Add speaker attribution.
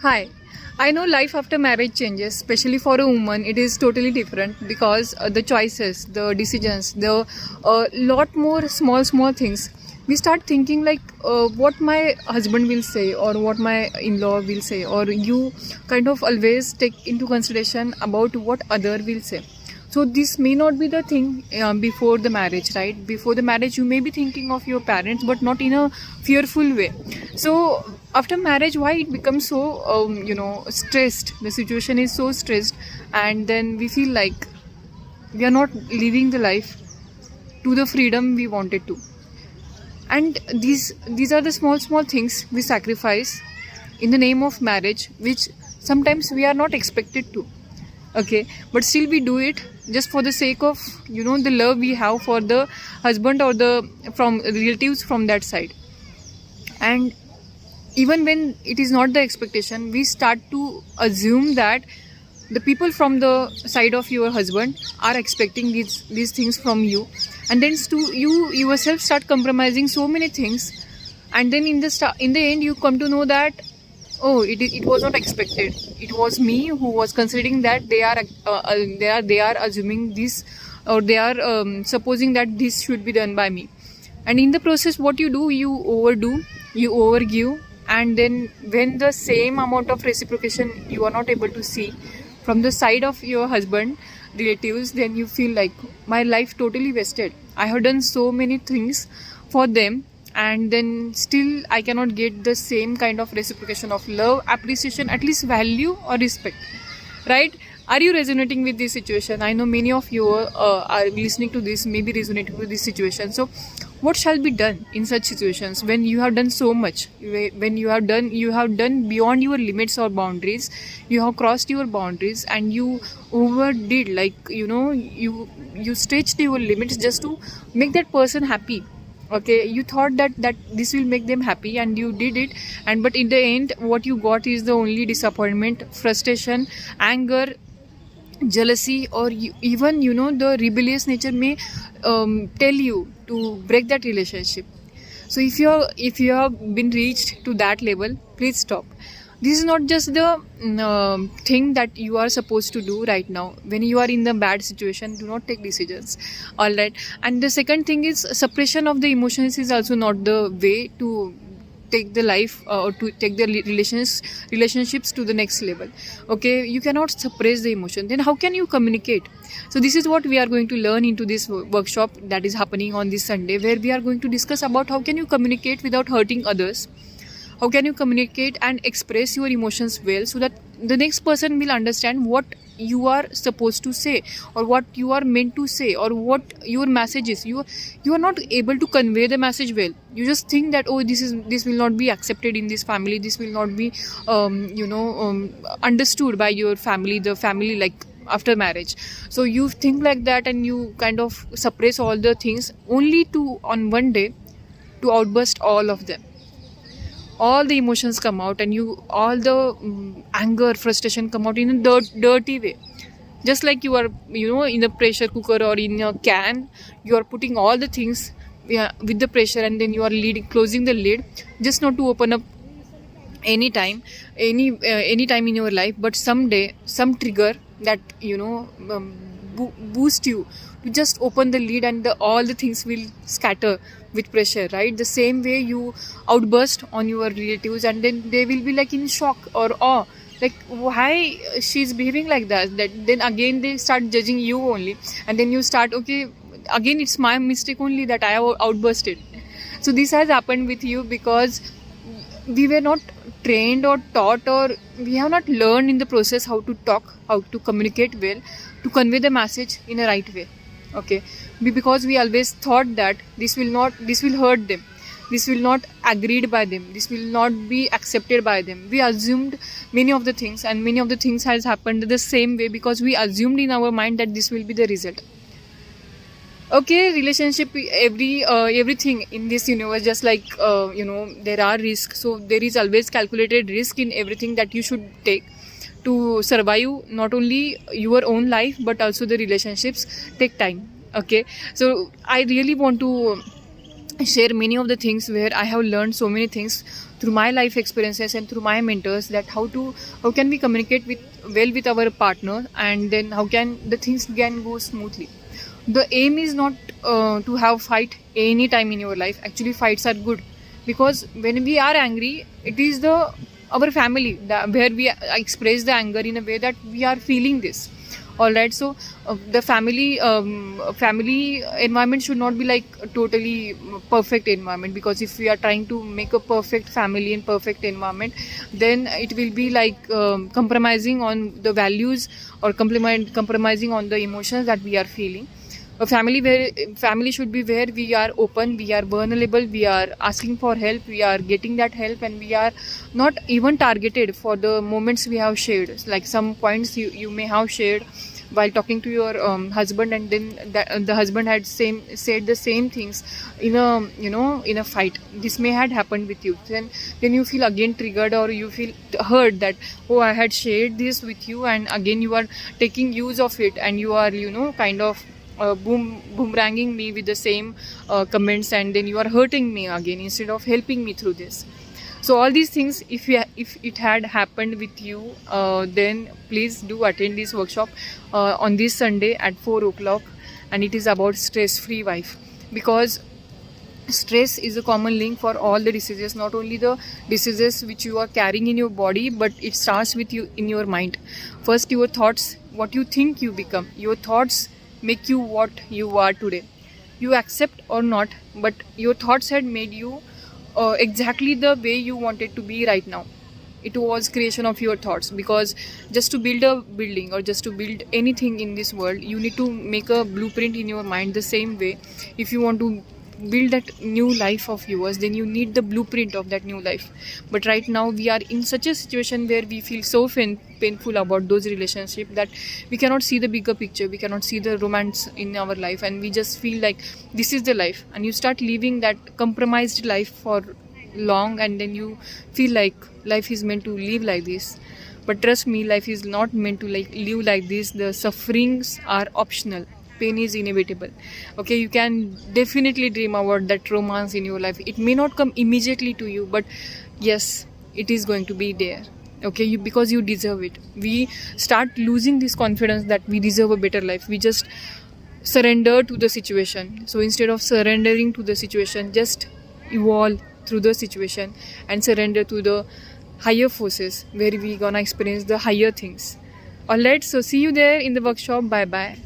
Speaker 1: Hi. I know life after marriage changes, especially for a woman. It is totally different because the choices, the decisions, the lot more small things. We start thinking like what my husband will say or what my in-law will say, or you kind of always take into consideration about what other will say. So this may not be the thing before the marriage, right? Before the marriage, you may be thinking of your parents, but not in a fearful way. So after marriage, why it becomes so stressed? The situation is so stressed, and then we feel like we are not living the life to the freedom we wanted to. And these are the small things we sacrifice in the name of marriage, which sometimes we are not expected to. Okay, but still we do it just for the sake of the love we have for the husband or the from relatives from that side. And even when it is not the expectation, we start to assume that the people from the side of your husband are expecting these things from you, and then you yourself start compromising so many things. And then in the end you come to know that, oh, it was not expected. It was me who was considering that they are assuming this, or they are supposing that this should be done by me. And in the process, what you do, you overdo, you overgive, and then when the same amount of reciprocation you are not able to see from the side of your husband relatives, then you feel like my life totally wasted. I have done so many things for them, and then still I cannot get the same kind of reciprocation of love, appreciation, at least value or respect, right? Are you resonating with this situation? I know many of you are listening to this, maybe resonating with this situation. So what shall be done in such situations when you have done so much, when you have done beyond your limits or boundaries, you have crossed your boundaries, and you overdid, like you stretched your limits just to make that person happy. Okay, you thought that this will make them happy, and you did it, and but in the end what you got is the only disappointment, frustration, anger, jealousy, or even the rebellious nature may tell you to break that relationship. So if you have been reached to that level, please stop. This is not just the thing that you are supposed to do right now. When you are in the bad situation, do not take decisions. All right. And the second thing is, suppression of the emotions is also not the way to take the life or to take the relationships to the next level. Okay, you cannot suppress the emotion. Then how can you communicate? So this is what we are going to learn into this workshop that is happening on this Sunday, where we are going to discuss about how can you communicate without hurting others. How can you communicate and express your emotions well, so that the next person will understand what you are supposed to say, or what you are meant to say, or what your message is. You are not able to convey the message well. You just think that, oh, this will not be accepted in this family. This will not be understood by your family, the family, like after marriage. So you think like that, and you kind of suppress all the things, only to on one day to outburst all of them. All the emotions come out, and all the anger, frustration come out in a dirty way. Just like you are in a pressure cooker or in a can, you are putting all the things, yeah, with the pressure, and then you are closing the lid, just not to open up any time in your life. But someday some trigger that boost you to just open the lid, and all the things will scatter with pressure, right? The same way you outburst on your relatives, and then they will be like in shock or awe, like why she's behaving like that. Then again they start judging you only, and then you start, okay, again it's my mistake only that I have outbursted. So this has happened with you because we were not trained or taught, or we have not learned in the process how to talk, how to communicate well, to convey the message in a right way. Okay, because we always thought that this will hurt them, this will not agreed by them, this will not be accepted by them. We assumed many of the things, and many of the things has happened the same way because we assumed in our mind that this will be the result. Okay, relationship, everything in this universe, just like there are risks. So there is always calculated risk in everything that you should take to survive not only your own life but also the relationships take time. Okay, so I really want to share many of the things where I have learned so many things through my life experiences and through my mentors, that how can we communicate with our partner, and then how can the things can go smoothly. The aim is not to have fight any time in your life. Actually, fights are good, because when we are angry, it is the our family where we express the anger in a way that we are feeling this. All right, so the family environment should not be like a totally perfect environment, because if we are trying to make a perfect family and perfect environment, then it will be like compromising on the values, or compromising on the emotions that we are feeling. A family should be where we are open, we are vulnerable, we are asking for help, we are getting that help, and we are not even targeted for the moments we have shared. Like some points you may have shared while talking to your husband, and then the husband had said the same things in a in a fight. This may had happened with you. Then you feel again triggered, or you feel hurt that, oh, I had shared this with you, and again you are taking use of it, and you are kind of boomeranging me with the same comments, and then you are hurting me again instead of helping me through this. So all these things, if it had happened with you, then please do attend this workshop on this Sunday at 4 o'clock, and it is about stress-free wife, because stress is a common link for all the diseases, not only the diseases which you are carrying in your body, but it starts with you in your mind. First, your thoughts, what you think you become. Your thoughts make you what you are today. You accept or not, but your thoughts had made you exactly the way you wanted to be right now. It was creation of your thoughts, because just to build a building or just to build anything in this world, you need to make a blueprint in your mind. The same way, if you want to build that new life of yours, then you need the blueprint of that new life. But right now we are in such a situation where we feel so painful about those relationships that we cannot see the bigger picture, we cannot see the romance in our life, and we just feel like this is the life, and you start living that compromised life for long, and then you feel like life is meant to live like this. But trust me, life is not meant to live like this. The sufferings are optional, pain is inevitable. Okay, you can definitely dream about that romance in your life. It may not come immediately to you, but yes, it is going to be there. Okay, because you deserve it. We start losing this confidence that we deserve a better life. We just surrender to the situation. So instead of surrendering to the situation, just evolve through the situation and surrender to the higher forces, where we gonna experience the higher things. Alright, so see you there in the workshop. Bye bye.